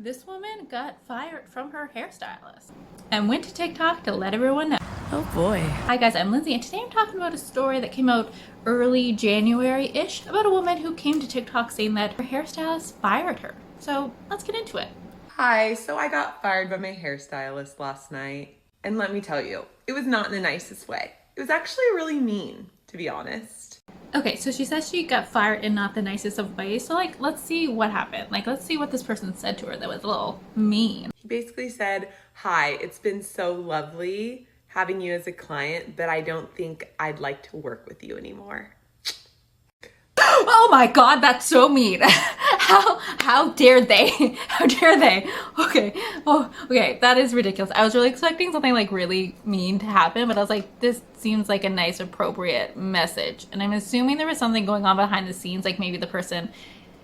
This woman got fired from her hairstylist and went to TikTok to let everyone know. Oh boy. Hi guys, I'm Lindsay, and today I'm talking about a story that came out early January-ish about a woman who came to TikTok saying that her hairstylist fired her. So let's get into it. Hi, so I got fired by my hairstylist last night. And let me tell you, it was not in the nicest way. It was actually really mean, to be honest. Okay, so she says she got fired in not the nicest of ways. So let's see what happened. Let's see what this person said to her that was a little mean. He basically said, "Hi, it's been so lovely having you as a client, but I don't think I'd like to work with you anymore." Oh my god, that's so mean. How dare they? How dare they? Okay. Oh, okay, that is ridiculous. I was really expecting something really mean to happen, but I was like, this seems like a nice, appropriate message. And I'm assuming there was something going on behind the scenes, like maybe the person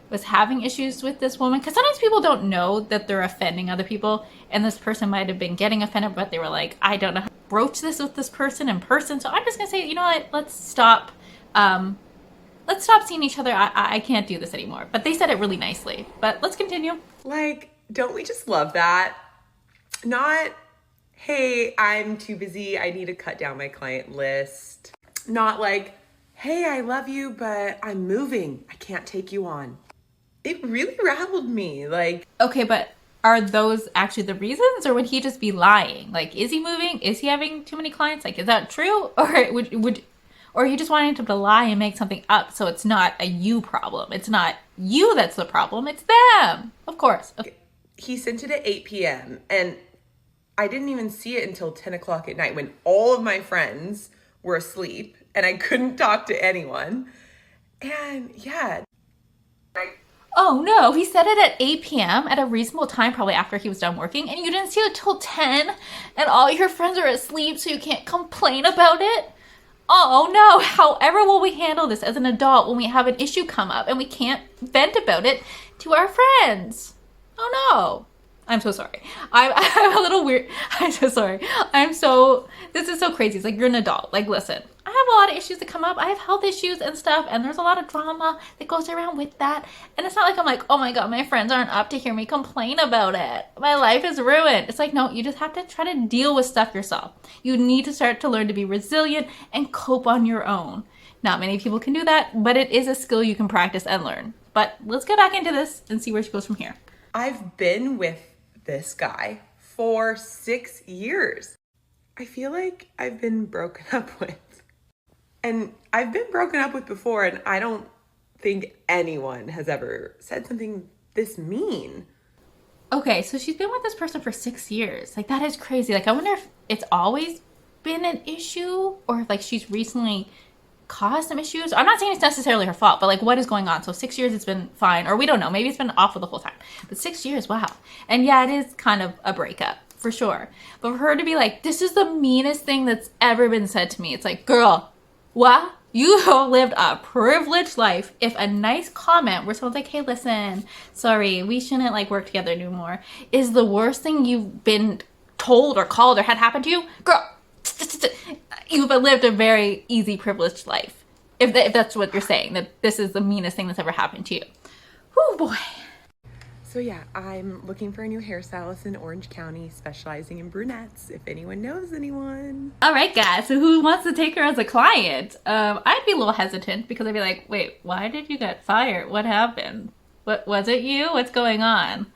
was having issues with this woman, because sometimes people don't know that they're offending other people, and this person might have been getting offended, but they were like, I don't know how to broach this with this person in person, so I'm just gonna say, you know what, let's stop seeing each other. I can't do this anymore. But they said it really nicely. But let's continue. Don't we just love that? Not, hey, I'm too busy, I need to cut down my client list. Not like, hey, I love you, but I'm moving, I can't take you on. It really rattled me. Okay, but are those actually the reasons, or would he just be lying? Is he moving? Is he having too many clients? Is that true? Or are you just wanting him to lie and make something up so it's not a you problem? It's not you that's the problem, it's them. Of course. Okay. He sent it at 8 p.m. and I didn't even see it until 10 o'clock at night when all of my friends were asleep and I couldn't talk to anyone. And yeah. Oh no, he said it at 8 p.m. at a reasonable time, probably after he was done working, and you didn't see it till 10, and all your friends are asleep so you can't complain about it? Oh no, however will we handle this as an adult when we have an issue come up and we can't vent about it to our friends? Oh no. I'm so sorry. I'm a little weird. I'm so sorry. This is so crazy. It's you're an adult. Listen, I have a lot of issues that come up. I have health issues and stuff, and there's a lot of drama that goes around with that. And it's not I'm oh my god, my friends aren't up to hear me complain about it. My life is ruined. It's no, you just have to try to deal with stuff yourself. You need to start to learn to be resilient and cope on your own. Not many people can do that, but it is a skill you can practice and learn. But let's get back into this and see where she goes from here. I've been with this guy for 6 years. I feel like I've been broken up with. And I've been broken up with before, and I don't think anyone has ever said something this mean. Okay, so she's been with this person for 6 years. That is crazy. I wonder if it's always been an issue, or if she's recently caused some issues. I'm not saying it's necessarily her fault, but what is going on? So 6 years it's been fine, or we don't know, maybe it's been awful the whole time, but 6 years, wow. And yeah, it is kind of a breakup for sure, but for her to be this is the meanest thing that's ever been said to me, it's girl, what? You have lived a privileged life. If a nice comment where someone's hey, listen, sorry, we shouldn't work together anymore, is the worst thing you've been told or called or had happen to you, girl, you've lived a very easy, privileged life. If that's what you're saying, that this is the meanest thing that's ever happened to you. Whew, boy. So yeah, I'm looking for a new hairstylist in Orange County, specializing in brunettes, if anyone knows anyone. All right, guys, so who wants to take her as a client? I'd be a little hesitant because I'd be wait, why did you get fired? What happened? What was it you? What's going on?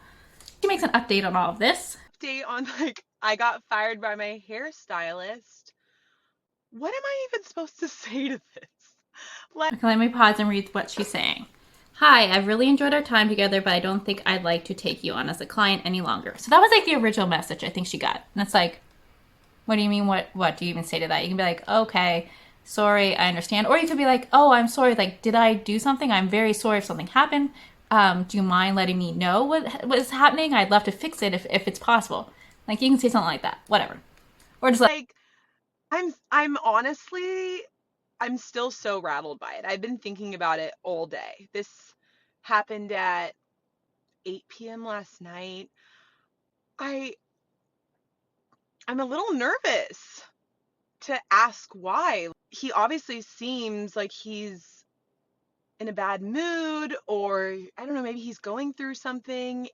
She makes an update on all of this. Update on I got fired by my hairstylist. What am I even supposed to say to this? Okay, let me pause and read what she's saying. Hi, I've really enjoyed our time together, but I don't think I'd like to take you on as a client any longer. So that was the original message I think she got. And it's what do you mean? What do you even say to that? You can be okay, sorry, I understand. Or you could be oh, I'm sorry. Did I do something? I'm very sorry if something happened. Do you mind letting me know what is happening? I'd love to fix it if it's possible. You can say something like that, whatever. Or just I'm honestly, I'm still so rattled by it. I've been thinking about it all day. This happened at 8 p.m. last night. I'm a little nervous to ask why. He obviously seems like he's in a bad mood, or I don't know, maybe he's going through something,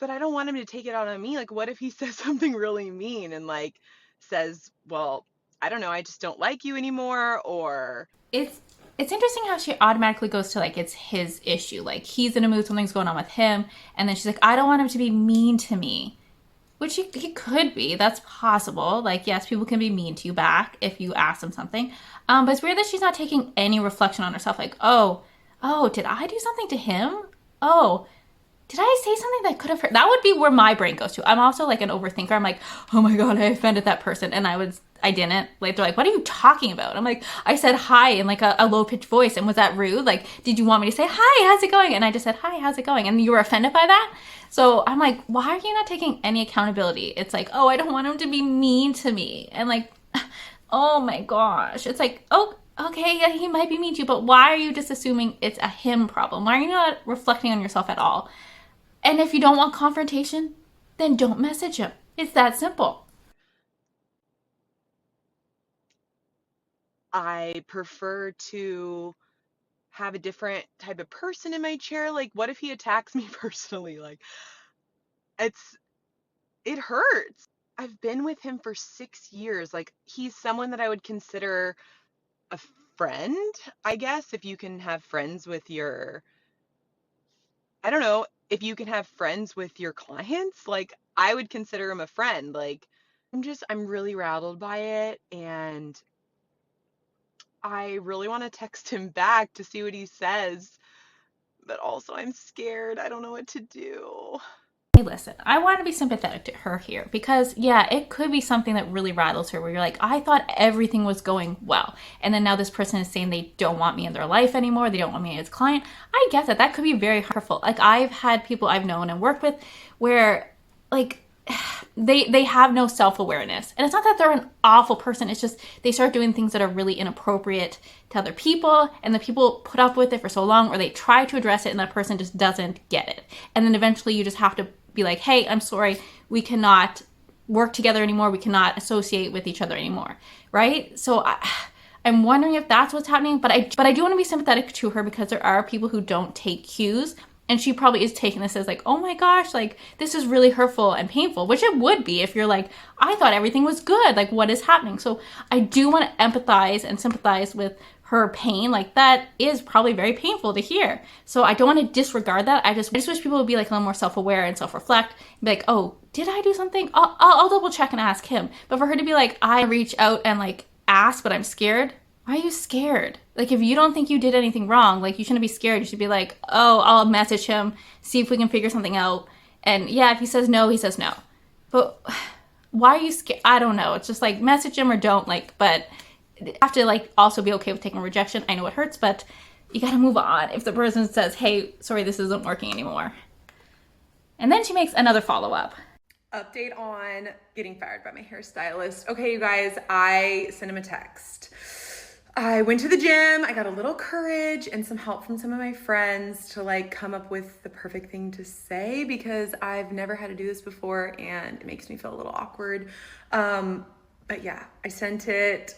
but I don't want him to take it out on me. Like, what if he says something really mean and like says, well, I don't know, I just don't like you anymore, or It's it's interesting how she automatically goes to like it's his issue. Like he's in a mood, something's going on with him, and then she's like, I don't want him to be mean to me. Which he could be. That's possible. Like, yes, people can be mean to you back if you ask them something. But it's weird that she's not taking any reflection on herself. Like, oh, did I do something to him? Oh, did I say something that could have hurt? That would be where my brain goes to. I'm also like an overthinker. I'm like, oh my God, I offended that person. And I didn't. Like, they're like, what are you talking about? I'm like, I said hi in like a low pitched voice. And was that rude? Like, did you want me to say, hi, how's it going? And I just said, hi, how's it going? And you were offended by that? So I'm like, why are you not taking any accountability? It's like, oh, I don't want him to be mean to me. And like, oh my gosh. It's like, oh, okay, yeah, he might be mean to you, but why are you just assuming it's a him problem? Why are you not reflecting on yourself at all? And if you don't want confrontation, then don't message him. It's that simple. I prefer to have a different type of person in my chair. Like, what if he attacks me personally? Like, it's, it hurts. I've been with him for 6 years. Like, he's someone that I would consider a friend, I guess, if you can have friends with your, I don't know, if you can have friends with your clients, like, I would consider him a friend. Like, I'm really rattled by it. And I really want to text him back to see what he says, but also I'm scared. I don't know what to do. Hey, listen, I want to be sympathetic to her here because, yeah, it could be something that really rattles her where you're like, I thought everything was going well. And then now this person is saying they don't want me in their life anymore. They don't want me as a client. I get that. That could be very hurtful. Like, I've had people I've known and worked with where, like, they have no self-awareness, and it's not that they're an awful person, it's just they start doing things that are really inappropriate to other people, and the people put up with it for so long, or they try to address it and that person just doesn't get it, and then eventually you just have to be like, hey, I'm sorry, we cannot work together anymore, we cannot associate with each other anymore, right? So I'm wondering if that's what's happening, but I do want to be sympathetic to her because there are people who don't take cues. And she probably is taking this as like, oh my gosh, like this is really hurtful and painful, which it would be if you're like, I thought everything was good. Like, what is happening? So I do want to empathize and sympathize with her pain. Like, that is probably very painful to hear. So I don't want to disregard that. I just wish people would be like a little more self-aware and self-reflect and be like, oh, did I do something? I'll double check and ask him. But for her to be like, I reach out and like ask, but I'm scared. Why are you scared? Like, if you don't think you did anything wrong, like, you shouldn't be scared. You should be like, oh, I'll message him, see if we can figure something out. And yeah, if he says no, he says no. But why are you scared? I don't know. It's just like, message him or don't, like, but you have to like also be okay with taking rejection. I know it hurts, but you gotta move on if the person says, hey, sorry, this isn't working anymore. And then she makes another follow-up. Update on getting fired by my hairstylist. Okay, you guys, I sent him a text. I went to the gym, I got a little courage and some help from some of my friends to like come up with the perfect thing to say because I've never had to do this before and it makes me feel a little awkward. But yeah, I sent it.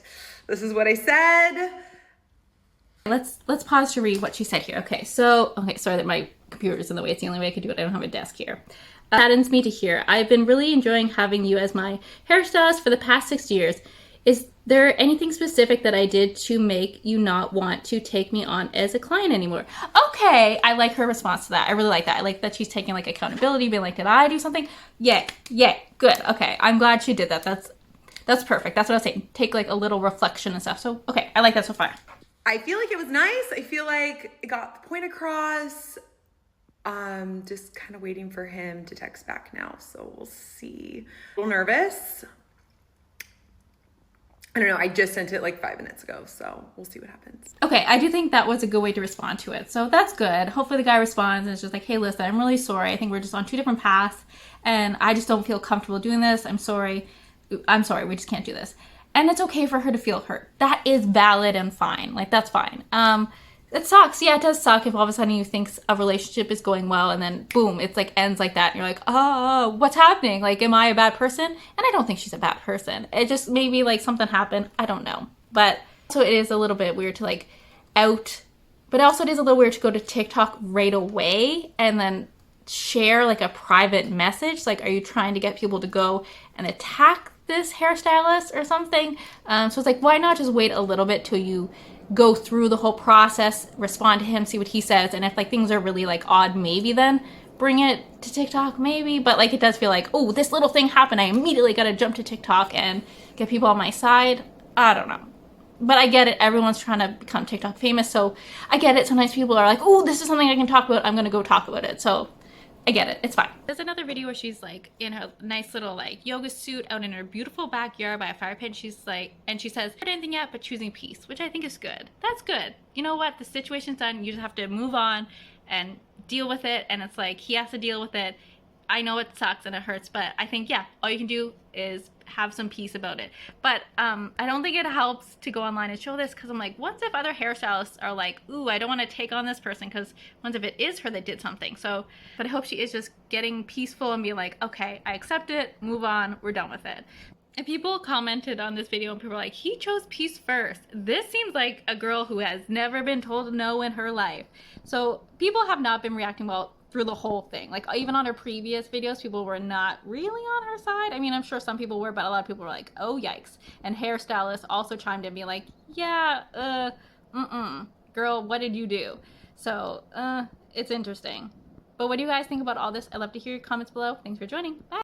This is what I said. Let's pause to read what she said here. Okay, sorry that my computer's in the way. It's the only way I could do it. I don't have a desk here. Saddens me to hear. I've been really enjoying having you as my hairstylist for the past 6 years. Is there anything specific that I did to make you not want to take me on as a client anymore? Okay, I like her response to that. I really like that. I like that she's taking like accountability, being like, did I do something? Yeah, good. Okay, I'm glad she did that. That's perfect. That's what I was saying. Take like a little reflection and stuff. So, okay, I like that so far. I feel like it was nice. I feel like it got the point across. Just kind of waiting for him to text back now. So we'll see. A little nervous. I don't know. I just sent it like 5 minutes ago, so we'll see what happens. Okay, I do think that was a good way to respond to it. So that's good. Hopefully the guy responds and it's just like, hey, listen, I'm really sorry. I think we're just on 2 different paths and I just don't feel comfortable doing this. I'm sorry. We just can't do this. And it's okay for her to feel hurt. That is valid and fine. Like, that's fine. It sucks. Yeah, it does suck if all of a sudden you think a relationship is going well and then boom, it's like ends like that. And you're like, oh, what's happening? Like, am I a bad person? And I don't think she's a bad person. It just maybe like something happened. I don't know. But so it is a little bit weird to like out. But also it is a little weird to go to TikTok right away and then share like a private message. Like, are you trying to get people to go and attack this hairstylist or something? So it's like, why not just wait a little bit till you go through the whole process, respond to him, see what he says, and if like things are really like odd, maybe then bring it to TikTok, maybe. But like, it does feel like, oh, this little thing happened, I immediately gotta jump to TikTok and get people on my side. I don't know. But I get it, everyone's trying to become TikTok famous, so I get it. Sometimes people are like, oh, this is something I can talk about, I'm gonna go talk about it. So I get it, it's fine. There's another video where she's like in her nice little like yoga suit out in her beautiful backyard by a fire pit. She's like, and she says, not anything yet, but choosing peace, which I think is good. That's good. You know what? The situation's done. You just have to move on and deal with it. And it's like, he has to deal with it. I know it sucks and it hurts, but I think, yeah, all you can do is have some peace about it. But I don't think it helps to go online and show this, because I'm like, what if other hairstylists are like, ooh, I don't want to take on this person, because what if it is her that did something? So, but I hope she is just getting peaceful and being like, okay, I accept it, move on, we're done with it. And people commented on this video and people were like, he chose peace first. This seems like a girl who has never been told no in her life. So people have not been reacting well through the whole thing. Like, even on her previous videos, people were not really on her side. I mean, I'm sure some people were, but a lot of people were like, oh, yikes. And hairstylists also chimed in being like, yeah, girl, what did you do? So, it's interesting. But what do you guys think about all this? I'd love to hear your comments below. Thanks for joining. Bye.